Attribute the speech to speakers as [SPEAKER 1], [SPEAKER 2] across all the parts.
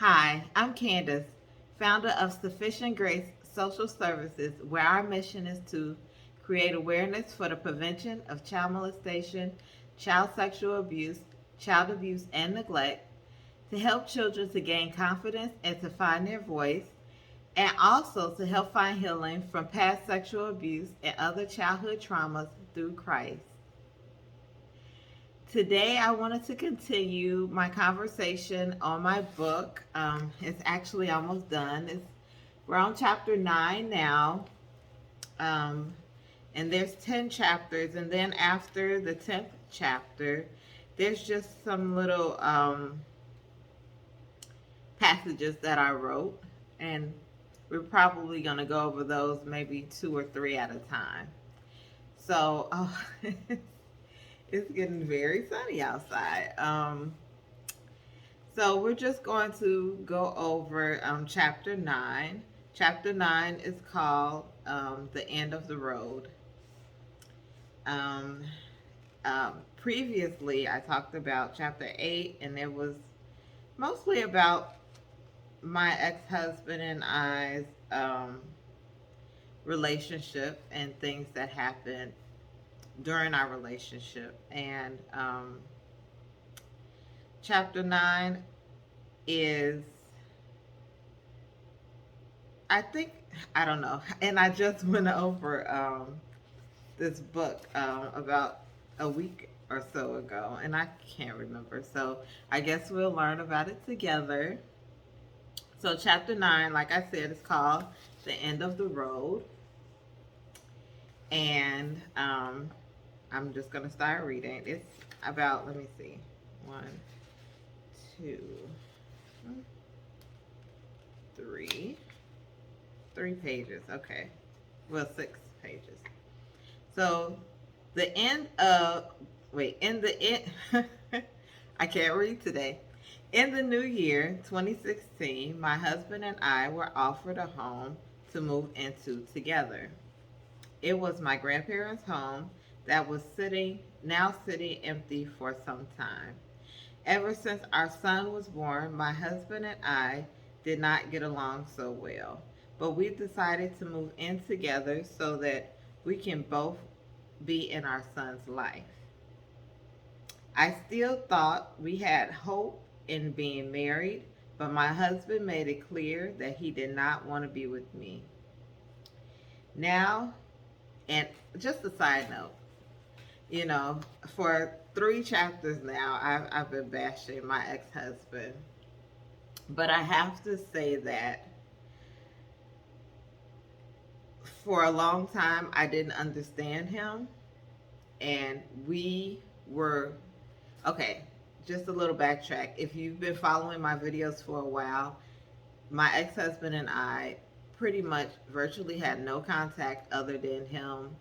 [SPEAKER 1] Hi, I'm Candace, founder of Sufficient Grace Social Services, where our mission is to create awareness for the prevention of child molestation, child sexual abuse, child abuse, and neglect, to help children to gain confidence and to find their voice, and also to help find healing from past sexual abuse and other childhood traumas through Christ. Today, I wanted to continue my conversation on my book. It's actually almost done. We're on chapter 9 now, um, and there's 10 chapters. And then after the 10th chapter, there's just some little passages that I wrote, and we're probably going to go over those maybe two or three at a time. So, it's getting very sunny outside. So we're just going to go over chapter 9. Chapter 9 is called The End of the Road. Um, Previously, I talked about chapter 8, and it was mostly about my ex husband and I's relationship and things that happened during our relationship. And chapter 9 is, I think, I don't know. And I just went over this book about a week or so ago, and I can't remember. So I guess we'll learn about it together. So, chapter 9, like I said, is called The End of the Road. And I'm just going to start reading. It's about, let me see, one, two, three pages. Okay. Well, 6 pages. So, the end of, in the end, I can't read today. In the new year, 2016, my husband and I were offered a home to move into together. It was my grandparents' home that was now sitting empty for some time. Ever since our son was born, my husband and I did not get along so well, but we decided to move in together so that we can both be in our son's life. I still thought we had hope in being married, but my husband made it clear that he did not want to be with me. Now, and just a side note, for 3 chapters now, I've been bashing my ex-husband. But I have to say that for a long time, I didn't understand him. And we were, okay, just a little backtrack. If you've been following my videos for a while, my ex-husband and I pretty much virtually had no contact other than him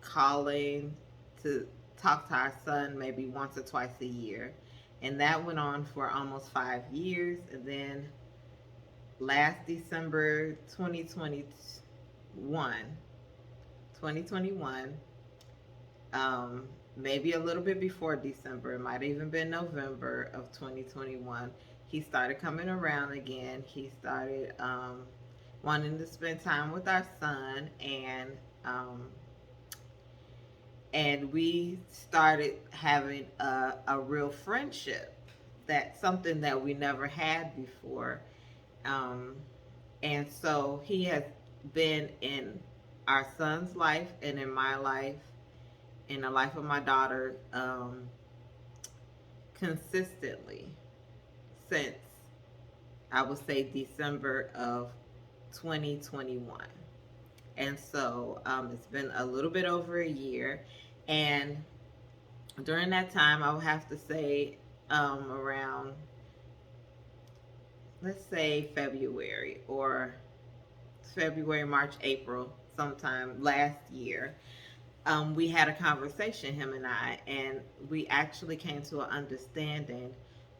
[SPEAKER 1] calling to talk to our son maybe once or twice a year. And that went on for almost 5 years. And then last December 2021, maybe a little bit before December, it might have even been November of 2021, he started coming around again. He started wanting to spend time with our son, and we started having a real friendship. That's something that we never had before. And so he has been in our son's life and in my life, in the life of my daughter, consistently since, I would say, December of 2021. And so it's been a little bit over a year. And during that time, I would have to say around, let's say, February, March, April, sometime last year, we had a conversation, him and I, and we actually came to an understanding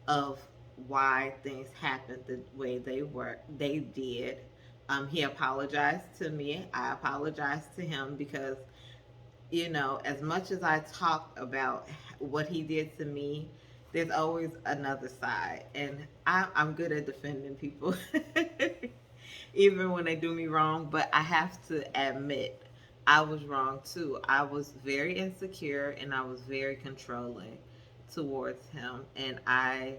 [SPEAKER 1] of why things happened the way they did. He apologized to me. I apologized to him because, as much as I talked about what he did to me, there's always another side, and I'm good at defending people, even when they do me wrong. But I have to admit, I was wrong too. I was very insecure and I was very controlling towards him, and I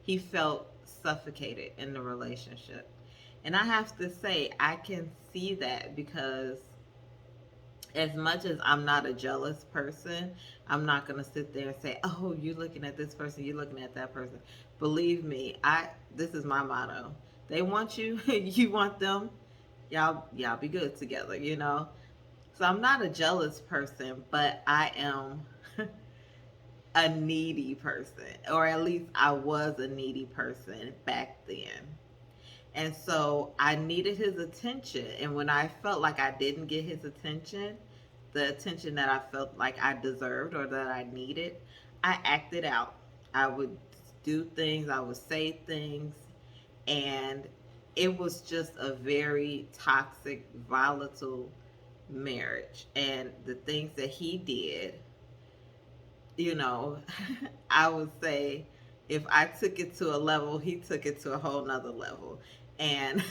[SPEAKER 1] he felt suffocated in the relationship. And I have to say, I can see that because as much as I'm not a jealous person, I'm not going to sit there and say, "Oh, you're looking at this person, you're looking at that person." Believe me, I this is my motto. They want you, you want them. Y'all be good together, you know? So I'm not a jealous person, but I am a needy person, or at least I was a needy person back then. And so I needed his attention. And when I felt like I didn't get his attention, the attention that I felt like I deserved or that I needed, I acted out. I would do things, I would say things, and it was just a very toxic, volatile marriage. And the things that he did, you know, I would say if I took it to a level, he took it to a whole nother level. And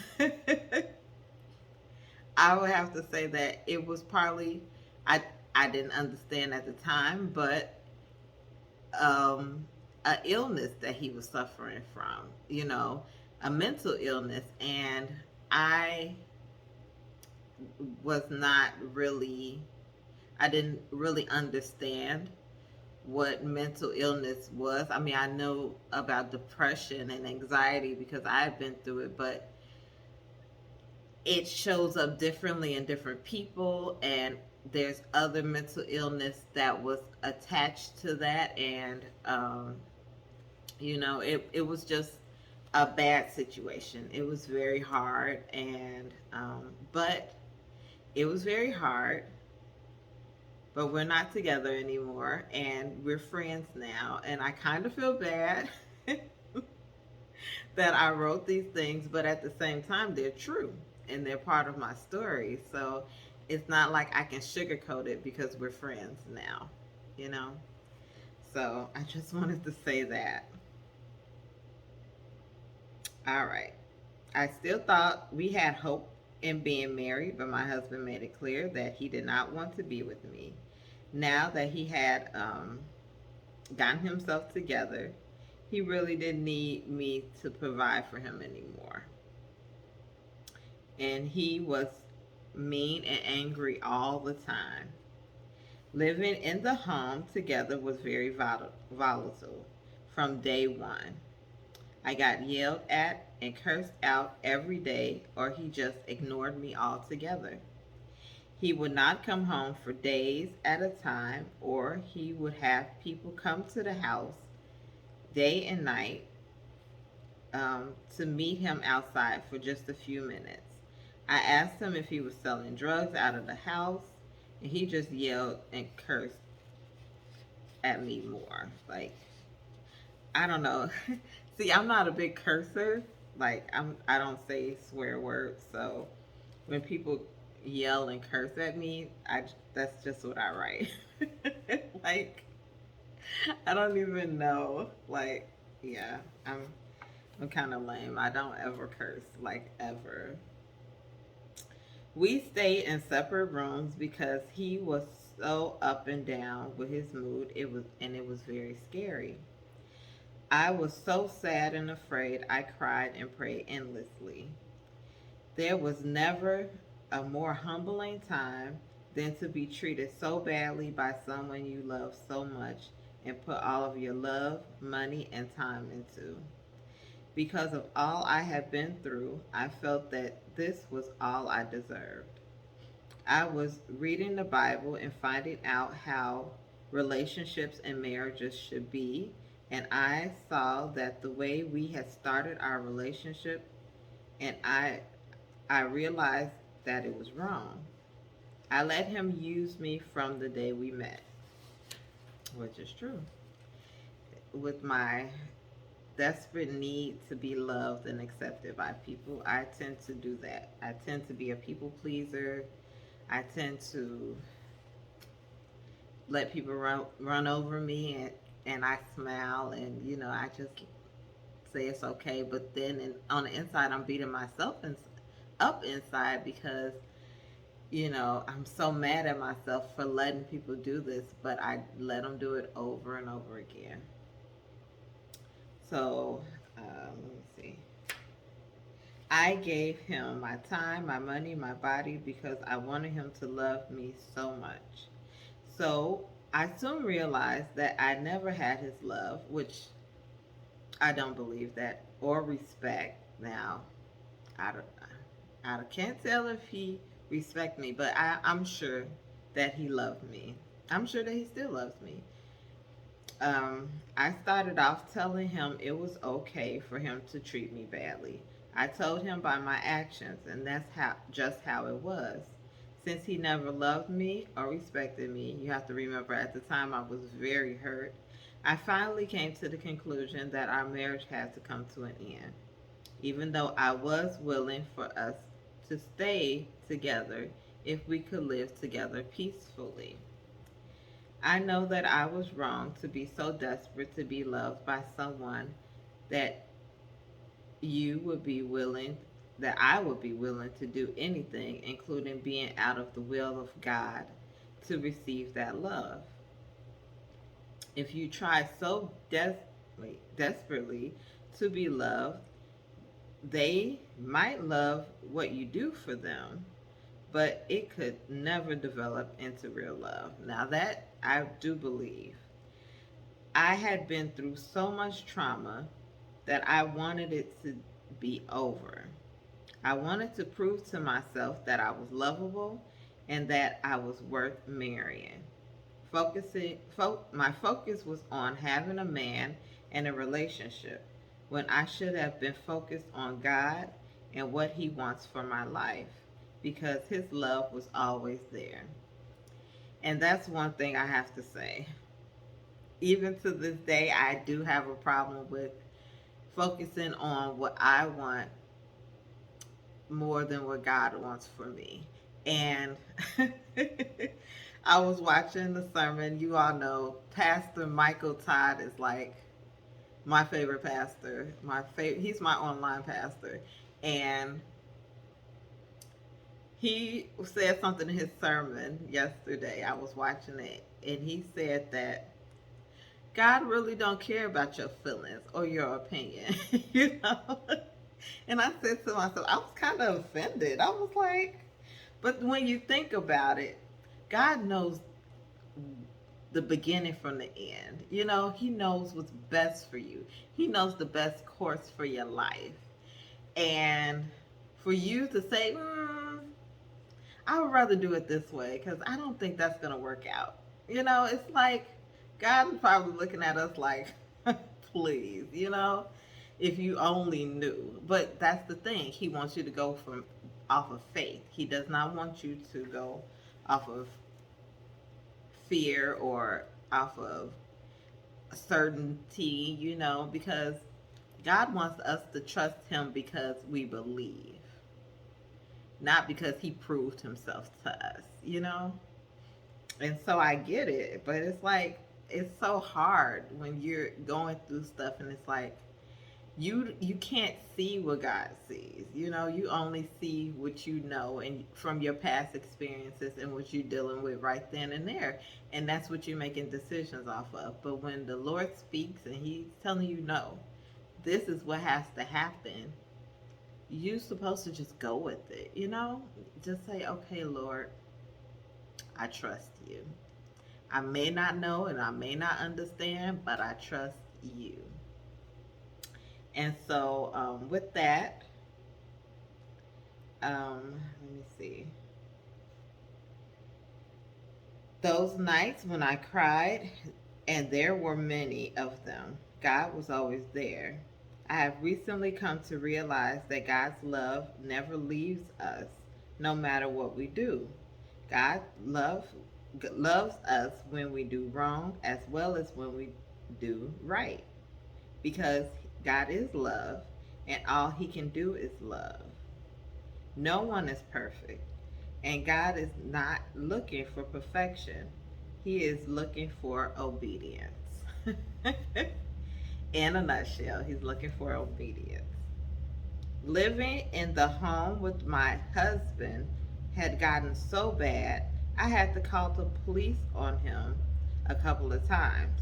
[SPEAKER 1] I would have to say that it was partly I I didn't understand at the time, but a illness that he was suffering from, you know, a mental illness, and I was not really I didn't really understand what mental illness was. I mean, I know about depression and anxiety because I've been through it, but it shows up differently in different people, and there's other mental illness that was attached to that. And you know, it was just a bad situation. It was very hard, and but it was very hard, but we're not together anymore, and we're friends now, and I kind of feel bad that I wrote these things, but at the same time, they're true and they're part of my story. So it's not like I can sugarcoat it because we're friends now, you know? So I just wanted to say that. All right. I still thought we had hope in being married, but my husband made it clear that he did not want to be with me. Now that he had gotten himself together, he really didn't need me to provide for him anymore. And he was mean and angry all the time. Living in the home together was very volatile from day one. I got yelled at and cursed out every day, or he just ignored me altogether. He would not come home for days at a time, or he would have people come to the house day and night to meet him outside for just a few minutes. I asked him if he was selling drugs out of the house, and he just yelled and cursed at me more. Like, I don't know. See, I'm not a big cursor. Like, I don't say swear words. So when people yell and curse at me, that's just what I write. Like, I don't even know. Like, yeah, I'm kind of lame. I don't ever curse, like, ever. We stayed in separate rooms because he was so up and down with his mood. It was very scary. I was so sad and afraid. I cried and prayed endlessly. There was never a more humbling time than to be treated so badly by someone you love so much and put all of your love, money, and time into. Because of all I had been through, I felt that this was all I deserved. I was reading the Bible and finding out how relationships and marriages should be, and I saw that the way we had started our relationship, and I realized that it was wrong. I let him use me from the day we met, which is true. With my desperate need to be loved and accepted by people, I tend to do that. I tend to be a people pleaser. I tend to let people run over me and I smile, and I just say it's okay. But then on the inside, I'm beating myself up inside because I'm so mad at myself for letting people do this, but I let them do it over and over again. So, let me see. I gave him my time, my money, my body because I wanted him to love me so much. So, I soon realized that I never had his love, which I don't believe that, or respect. Now, I don't, I can't tell if he respect me, but I'm sure that he loved me. I'm sure that he still loves me. Um, I started off telling him it was okay for him to treat me badly. I told him by my actions, and that's just how it was. Since he never loved me or respected me, you have to remember at the time I was very hurt. I finally came to the conclusion that our marriage had to come to an end. Even though I was willing for us to stay together if we could live together peacefully. I know that I was wrong to be so desperate to be loved by someone that you would be willing, that I would be willing to do anything, including being out of the will of God, to receive that love. If you try so desperately to be loved, they might love what you do for them, but it could never develop into real love. Now, that I do believe. I had been through so much trauma that I wanted it to be over. I wanted to prove to myself that I was lovable and that I was worth marrying. My focus was on having a man and a relationship when I should have been focused on God and what He wants for my life because His love was always there. And that's one thing I have to say. Even to this day, I do have a problem with focusing on what I want more than what God wants for me. And I was watching the sermon. You all know Pastor Michael Todd is like my favorite pastor. He's my online pastor. And he said something in his sermon yesterday. I was watching it, and he said that God really don't care about your feelings or your opinion, you know. And I said to myself, I was kind of offended. I was like, but when you think about it, God knows the beginning from the end. He knows what's best for you. He knows the best course for your life. And for you to say, I would rather do it this way because I don't think that's going to work out. It's like God is probably looking at us like, please, if you only knew. But that's the thing. He wants you to go from off of faith. He does not want you to go off of fear or off of certainty, because God wants us to trust Him because we believe, not because He proved Himself to us. And so I get it, but it's like, it's so hard when you're going through stuff and it's like, you can't see what God sees. You only see what you know and from your past experiences and what you're dealing with right then and there. And that's what you're making decisions off of. But when the Lord speaks and He's telling you, no, this is what has to happen, you're supposed to just go with it, Just say, okay, Lord, I trust you. I may not know and I may not understand, but I trust you. And so, with that, let me see. Those nights when I cried, and there were many of them, God was always there. I have recently come to realize that God's love never leaves us, no matter what we do. God loves us when we do wrong as well as when we do right, because God is love and all He can do is love. No one is perfect, and God is not looking for perfection. He is looking for obedience. In a nutshell, he's looking for obedience. Living in the home with my husband had gotten so bad, I had to call the police on him a couple of times.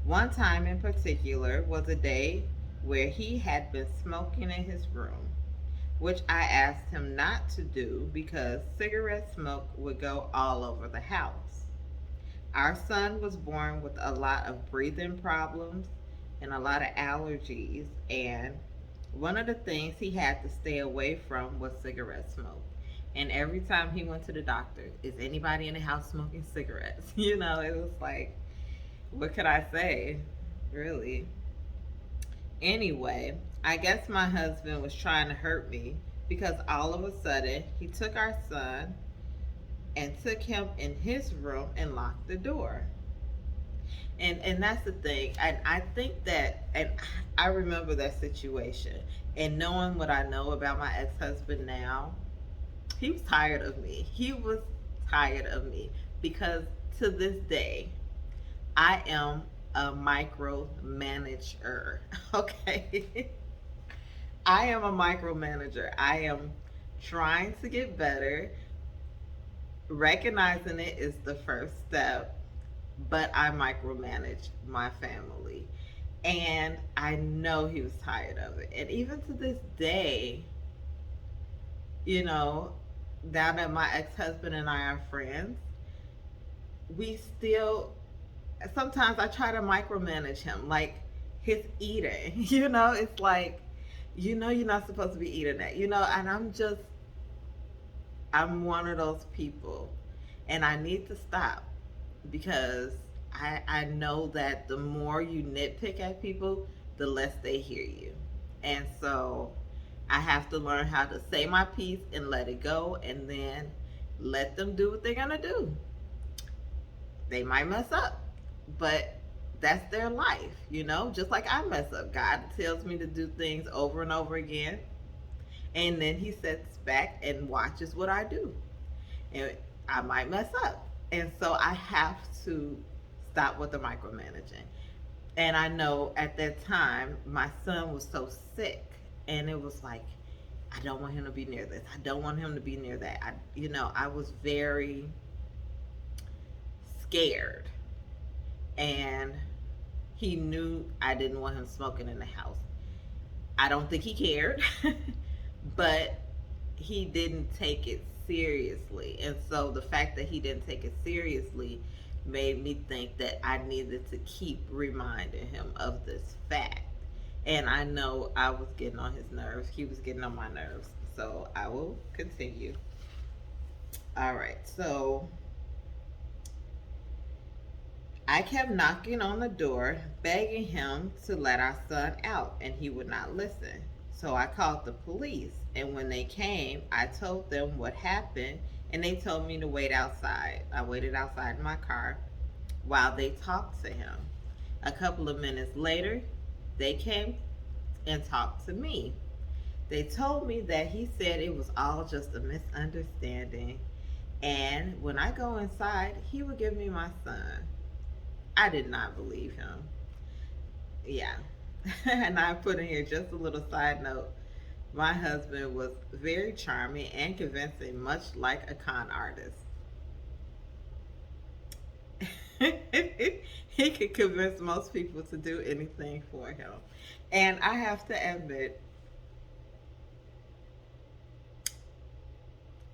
[SPEAKER 1] One time in particular was a day where he had been smoking in his room, which I asked him not to do because cigarette smoke would go all over the house. Our son was born with a lot of breathing problems and a lot of allergies, and one of the things he had to stay away from was cigarette smoke. And every time he went to the doctor, is anybody in the house smoking cigarettes? It was like, what could I say? Really? Anyway, I guess my husband was trying to hurt me because all of a sudden he took our son and took him in his room and locked the door. And that's the thing. And I think that, and I remember that situation. And knowing what I know about my ex-husband now, he was tired of me. He was tired of me because to this day, I am a micromanager. Okay. I am a micromanager. I am trying to get better. Recognizing it is the first step, but I micromanage my family. And I know he was tired of it. And even to this day, you know, now that my ex husband and I are friends, we still, sometimes I try to micromanage him, like his eating. It's like, you're not supposed to be eating that, and I'm one of those people. And I need to stop because I know that the more you nitpick at people, the less they hear you. And so I have to learn how to say my piece and let it go and then let them do what they're going to do. They might mess up, but that's their life, just like I mess up. God tells me to do things over and over again, and then He sits back and watches what I do. And I might mess up. And so I have to stop with the micromanaging. And I know at that time, my son was so sick, and it was like, I don't want him to be near this. I don't want him to be near that. I was very scared. And he knew I didn't want him smoking in the house. I don't think he cared, but he didn't take it seriously. And so the fact that he didn't take it seriously made me think that I needed to keep reminding him of this fact. And I know I was getting on his nerves. He was getting on my nerves. So I will continue. All right. So I kept knocking on the door, begging him to let our son out, and he would not listen. So I called the police, and when they came, I told them what happened, and they told me to wait outside. I waited outside in my car while they talked to him. A couple of minutes later, they came and talked to me. They told me that he said it was all just a misunderstanding, and when I go inside, he would give me my son. I did not believe him. Yeah. And I put in here just a little side note. My husband was very charming and convincing, much like a con artist. He could convince most people to do anything for him. And I have to admit,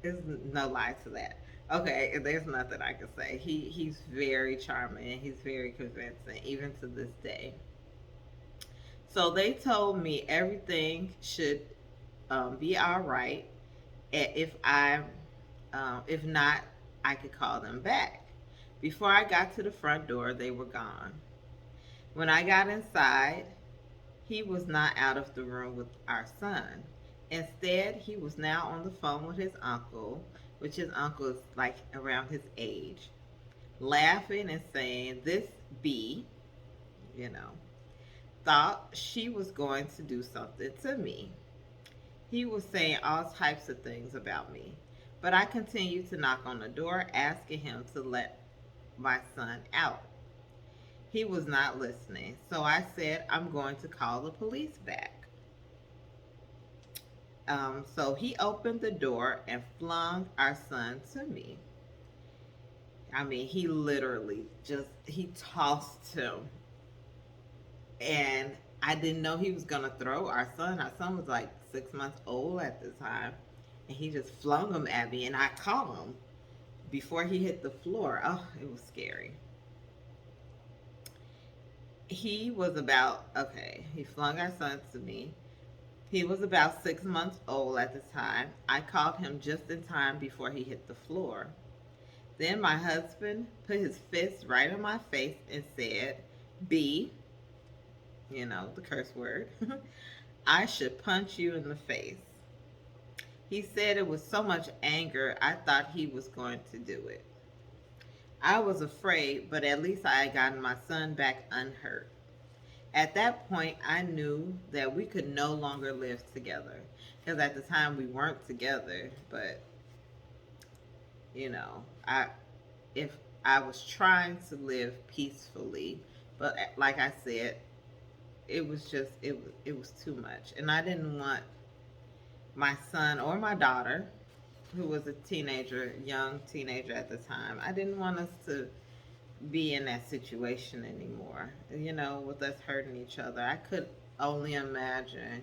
[SPEAKER 1] there's no lie to that. Okay, there's nothing I can say. He's very charming and he's very convincing, even to this day. So they told me everything should be all right. If not, I could call them back. Before I got to the front door, they were gone. When I got inside, he was not out of the room with our son. Instead, he was now on the phone with his uncle, which his uncle is like around his age, laughing and saying, "This B, you know, thought she was going to do something to me." He was saying all types of things about me, but I continued to knock on the door, asking him to let my son out. He was not listening. So I said, I'm going to call the police back. So he opened the door and flung our son to me. I mean, he literally just, he tossed him. And I didn't know he was going to throw our son. Our son was like 6 months old at the time. And he just flung him at me. And I caught him before he hit the floor. Oh, it was scary. He was about, okay, he flung our son to me. He was about 6 months old at the time. I caught him just in time before he hit the floor. Then my husband put his fist right on my face and said, B, you know, the curse word, I should punch you in the face. He said it was so much anger, I thought he was going to do it. I was afraid, but at least I had gotten my son back unhurt. At that point, I knew that we could no longer live together. Because at the time we weren't together, but you know, if I was trying to live peacefully, but like I said, it was just it was too much, and I didn't want my son or my daughter, who was a teenager, young teenager at the time, I didn't want us to be in that situation anymore. You know, with us hurting each other, I could only imagine.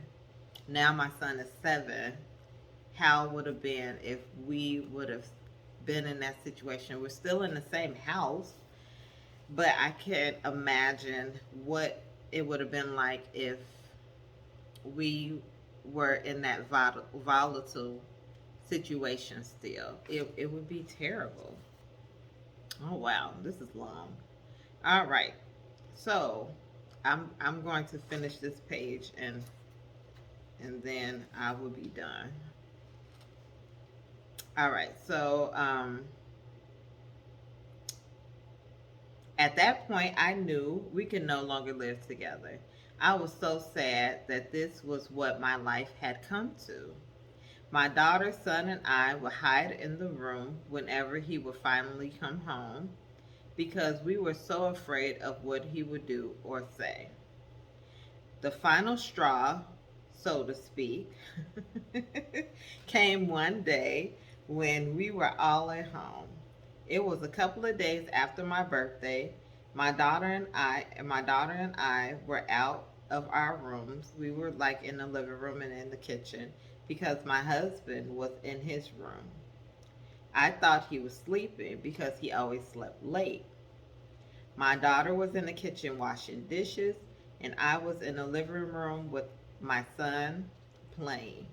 [SPEAKER 1] Now my son is 7. How it would have been if we would have been in that situation? We're still in the same house, but I can't imagine what it would have been like if we were in that volatile situation still. It would be terrible. Oh wow, this is long. All right, so I'm going to finish this page and then I will be done. All right, so at that point, I knew we could no longer live together. I was so sad that this was what my life had come to. My daughter, son, and I would hide in the room whenever he would finally come home because we were so afraid of what he would do or say. The final straw, so to speak, came one day when we were all at home. It was a couple of days after my birthday. My daughter and I were out of our rooms. We were like in the living room and in the kitchen because my husband was in his room. I thought he was sleeping because he always slept late. My daughter was in the kitchen washing dishes, and I was in the living room with my son playing.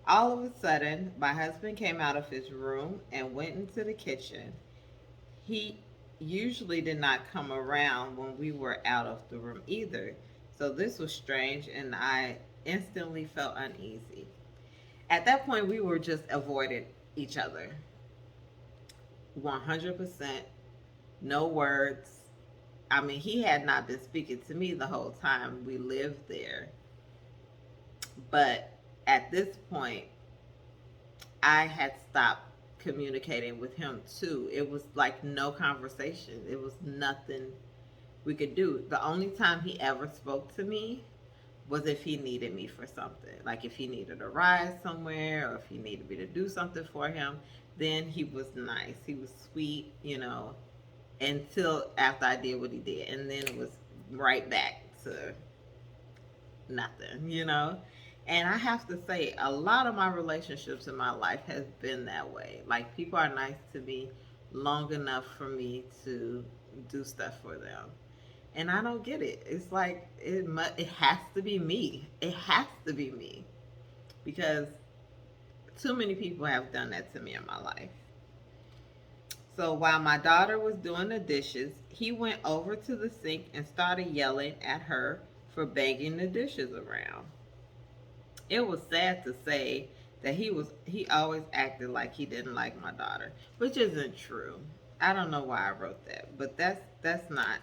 [SPEAKER 1] All of a sudden, my husband came out of his room and went into the kitchen. He usually did not come around when we were out of the room either. So this was strange, and I instantly felt uneasy. At that point, we were just avoided each other. 100%, no words. I mean, he had not been speaking to me the whole time we lived there. But at this point, I had stopped communicating with him too. It was like no conversation. It was nothing we could do. The only time he ever spoke to me was if he needed me for something. Like if he needed a ride somewhere or if he needed me to do something for him, then he was nice. He was sweet, you know, until after I did what he did. And then it was right back to nothing, you know. And I have to say, a lot of my relationships in my life has been that way. Like people are nice to me long enough for me to do stuff for them. And I don't get it. It's like it has to be me. It has to be me because too many people have done that to me in my life. So while my daughter was doing the dishes, he went over to the sink and started yelling at her for banging the dishes around. It was sad to say that he always acted like he didn't like my daughter, which isn't true. I don't know why I wrote that, but that's not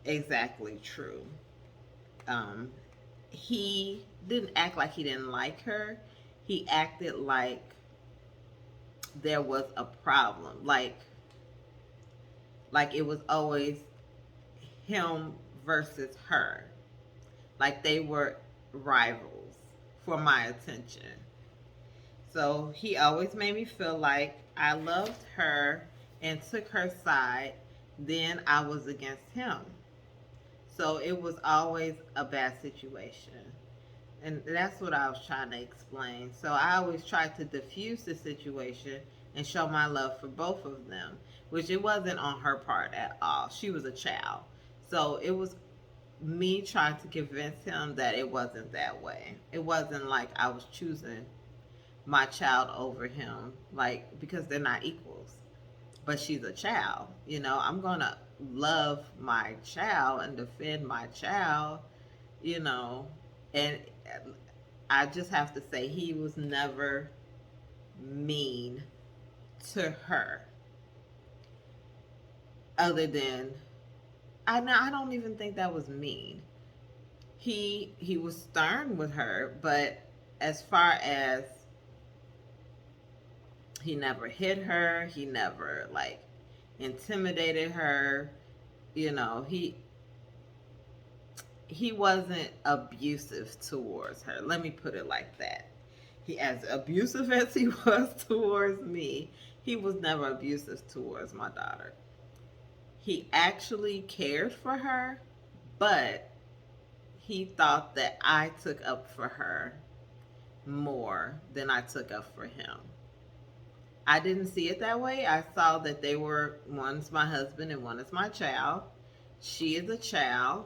[SPEAKER 1] exactly true. He didn't act like he didn't like her. He acted like there was a problem. Like it was always him versus her. Like they were rivals for my attention. So he always made me feel like I loved her and took her side, then I was against him. So it was always a bad situation. And that's what I was trying to explain. So I always tried to diffuse the situation and show my love for both of them, which it wasn't on her part at all. She was a child. So it was me trying to convince him that it wasn't that way. It wasn't like I was choosing my child over him, like, because they're not equals. But she's a child. I'm going to love my child and defend my child, you know. And I just have to say, he was never mean to her. Other than, I don't even think that was mean. He was stern with her, but as far as he never hit her, he never like intimidated her, he wasn't abusive towards her. Let me put it like that. He, as abusive as he was towards me, he was never abusive towards my daughter. He actually cared for her, but he thought that I took up for her more than I took up for him. I didn't see it that way. I saw that they were, one's my husband and one is my child. She is a child.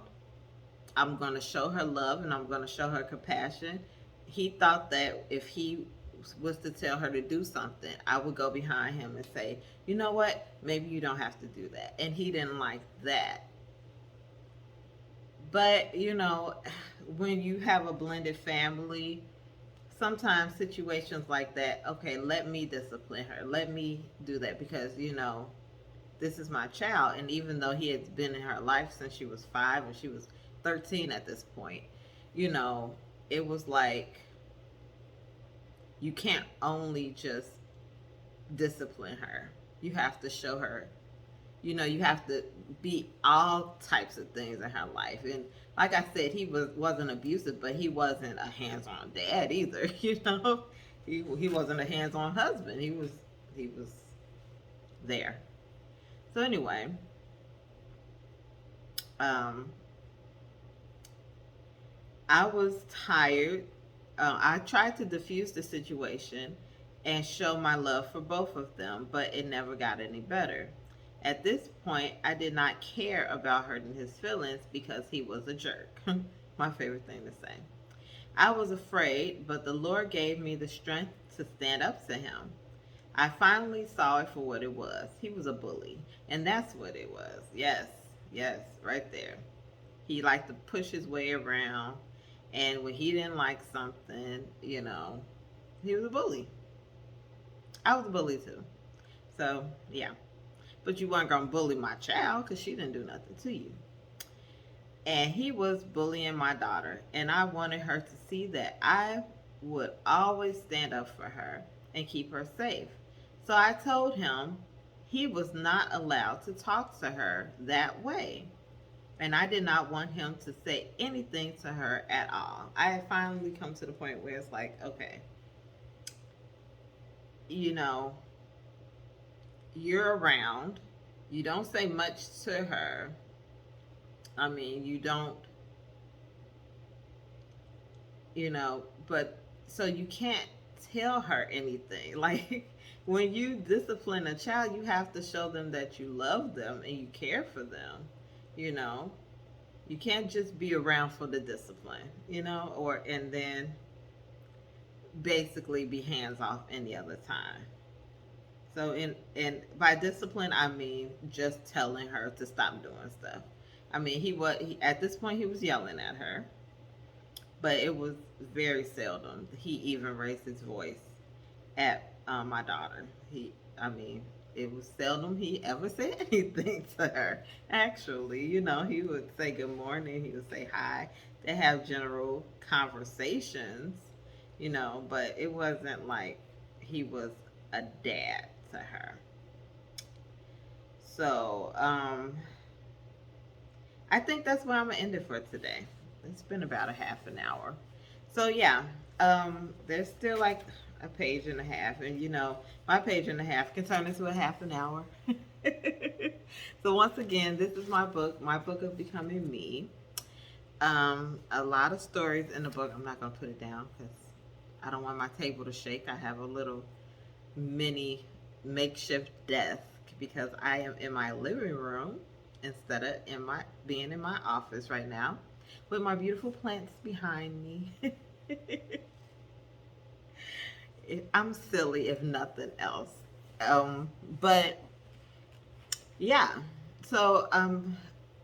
[SPEAKER 1] I'm going to show her love and I'm going to show her compassion. He thought that if he was to tell her to do something, I would go behind him and say, you know what, maybe you don't have to do that. And he didn't like that. But, when you have a blended family, sometimes situations like that, okay, let me discipline her. Let me do that because, this is my child. And even though he had been in her life since she was 5 and she was 13 at this point, it was like, you can't only just discipline her. You have to show her, you have to be all types of things in her life. And like I said, he wasn't abusive, but he wasn't a hands-on dad either. He wasn't a hands-on husband. He was there. So anyway, I was tired. I tried to diffuse the situation and show my love for both of them, but it never got any better. At this point, I did not care about hurting his feelings because he was a jerk. My favorite thing to say. I was afraid, but the Lord gave me the strength to stand up to him. I finally saw it for what it was. He was a bully, and that's what it was. Yes, right there. He liked to push his way around, and when he didn't like something, he was a bully. I was a bully too. So, yeah. But you weren't going to bully my child because she didn't do nothing to you. And he was bullying my daughter. And I wanted her to see that I would always stand up for her and keep her safe. So I told him he was not allowed to talk to her that way. And I did not want him to say anything to her at all. I had finally come to the point where it's like, okay, you're around. You don't say much to her. I mean, you don't, but so you can't tell her anything. Like, when you discipline a child, you have to show them that you love them and you care for them. You can't just be around for the discipline, and then basically be hands off any other time. So and by discipline, I mean just telling her to stop doing stuff. I mean, at this point he was yelling at her, but it was very seldom he even raised his voice at my daughter. It was seldom he ever said anything to her. Actually, he would say good morning, he would say hi. They have general conversations, but it wasn't like he was a dad to her. So, I think that's where I'm gonna end it for today. It's been about a half an hour. So yeah, there's still like a page and a half, and my page and a half can turn into a half an hour. So once again, this is my book of becoming me. A lot of stories in the book. I'm not gonna put it down because I don't want my table to shake. I have a little mini makeshift desk because I am in my living room instead of being in my office right now with my beautiful plants behind me. I'm silly if nothing else. But yeah, so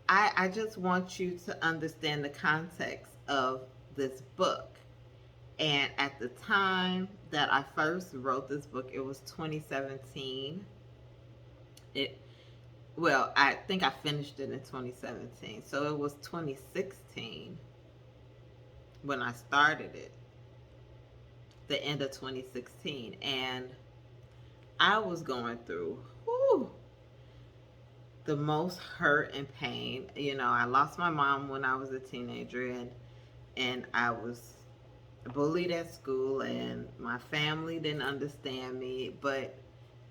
[SPEAKER 1] I just want you to understand the context of this book. And at the time that I first wrote this book, it was 2017. It Well, I think I finished it in 2017. So it was 2016 when I started it, the end of 2016. And I was going through the most hurt and pain. I lost my mom when I was a teenager, and I was bullied at school, and my family didn't understand me. But,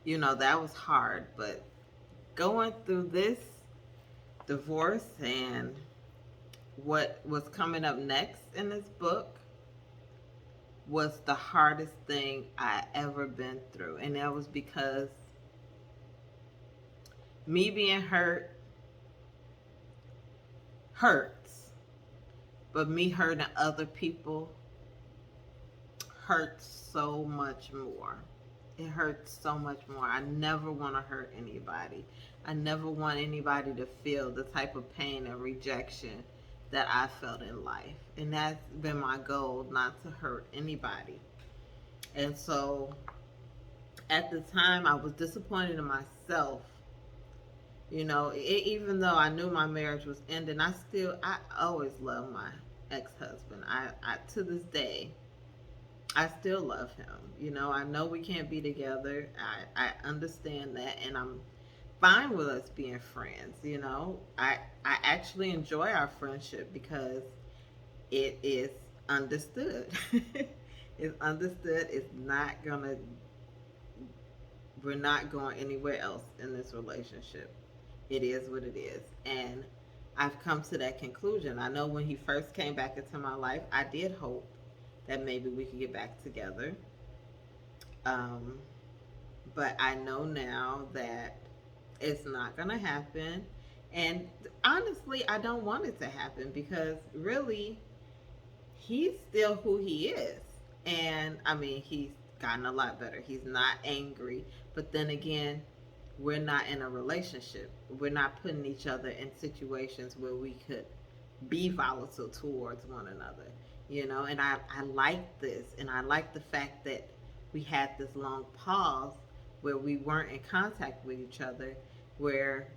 [SPEAKER 1] that was hard. But going through this divorce and what was coming up next in this book was the hardest thing I ever been through. And that was because me being hurts, but me hurting other people hurts so much more. It hurts so much more. I never want to hurt anybody. I never want anybody to feel the type of pain and rejection that I felt in life. And that's been my goal, not to hurt anybody. And so at the time, I was disappointed in myself. Even though I knew my marriage was ending, I always love my ex-husband. To this day, I still love him. I know we can't be together. I understand that, and I'm fine with us being friends. I actually enjoy our friendship because it is understood. It's understood. We're not going anywhere else in this relationship. It is what it is. And I've come to that conclusion. I know when he first came back into my life, I did hope that maybe we could get back together. Um, but I know now that it's not going to happen. And honestly, I don't want it to happen because really, he's still who he is. And I mean, he's gotten a lot better. He's not angry. But then again, we're not in a relationship. We're not putting each other in situations where we could be volatile towards one another. And I like this. And I like the fact that we had this long pause where we weren't in contact with each other, where,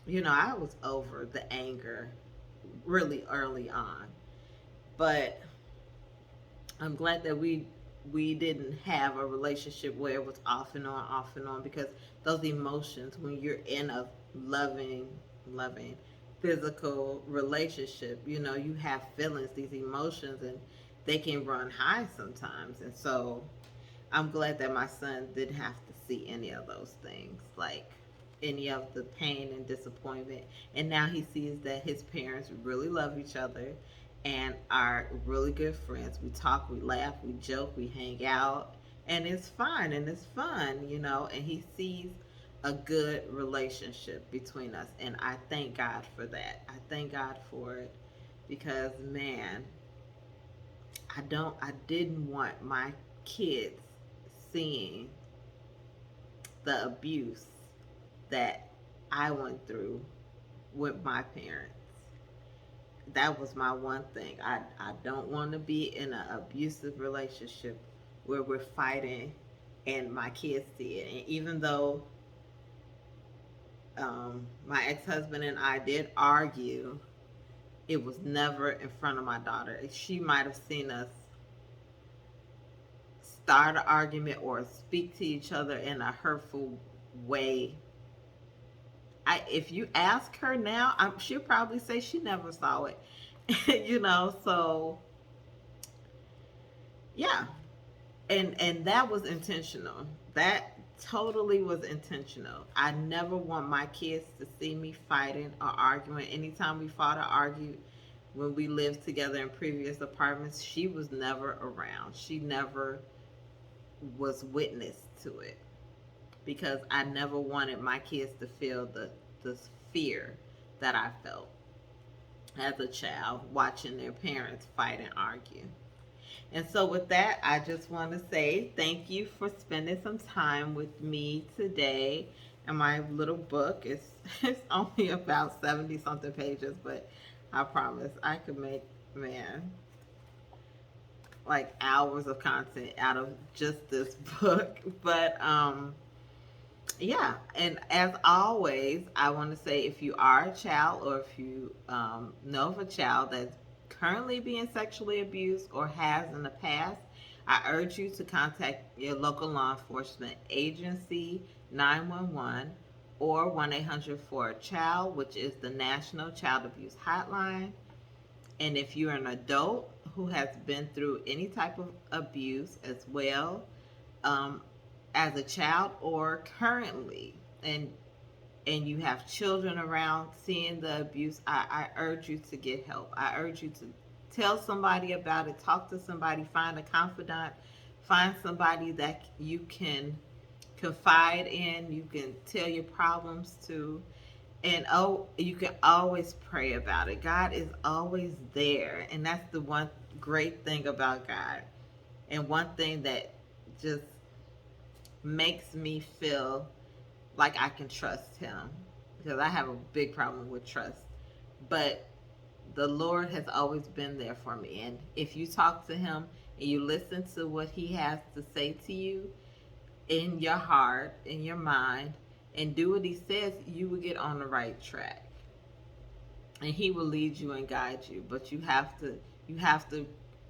[SPEAKER 1] I was over the anger really early on. But I'm glad that we didn't have a relationship where it was off and on, because those emotions, when you're in a loving physical relationship, you have feelings, these emotions, and they can run high sometimes. And so I'm glad that my son didn't have to see any of those things, like any of the pain and disappointment. And now he sees that his parents really love each other and are really good friends. We talk, we laugh, we joke, we hang out, and it's fun and it's fun, and he sees a good relationship between us. And I thank God for that. I thank God for it because, man, I didn't want my kids seeing the abuse that I went through with my parents. That was my one thing. I don't want to be in an abusive relationship where we're fighting and my kids see it. And even though my ex-husband and I did argue, it was never in front of my daughter. She might have seen us start an argument or speak to each other in a hurtful way. if you ask her now, she'll probably say she never saw it. So yeah. And that was intentional. That totally was intentional. I never want my kids to see me fighting or arguing. Anytime we fought or argued when we lived together in previous apartments, she was never around. She never was witness to it, because I never wanted my kids to feel the fear that I felt as a child watching their parents fight and argue. And so, with that, I just want to say thank you for spending some time with me today. And my little book is it's only about 70 something pages, but I promise I could make, man, like hours of content out of just this book. But yeah, and as always, I want to say, if you are a child, or if you know of a child that's currently being sexually abused or has in the past, I urge you to contact your local law enforcement agency, 911, or 1-800-4-CHILD, which is the National Child Abuse Hotline. And if you're an adult who has been through any type of abuse as well, um, as a child or currently, and you have children around seeing the abuse, I urge you to get help. I urge you to tell somebody about it, talk to somebody, find a confidant, find somebody that you can confide in, you can tell your problems to. And you can always pray about it. God is always there, and that's the one great thing about God, and one thing that just makes me feel like I can trust him, because I have a big problem with trust. But the Lord has always been there for me. And if you talk to him and you listen to what he has to say to you in your heart, in your mind, and do what he says, you will get on the right track. And he will lead you and guide you. But you have to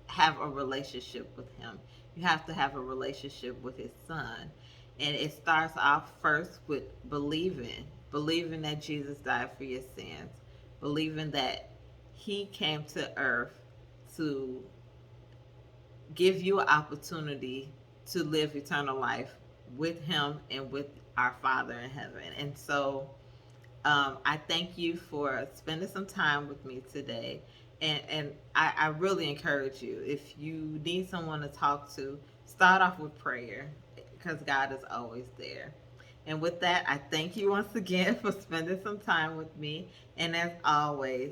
[SPEAKER 1] have a relationship with him. You have to have a relationship with his son. And it starts off first with believing that Jesus died for your sins, believing that he came to earth to give you an opportunity to live eternal life with him and with our Father in heaven. And so I thank you for spending some time with me today. And I really encourage you, if you need someone to talk to, start off with prayer, because God is always there. And with that, I thank you once again for spending some time with me. And as always,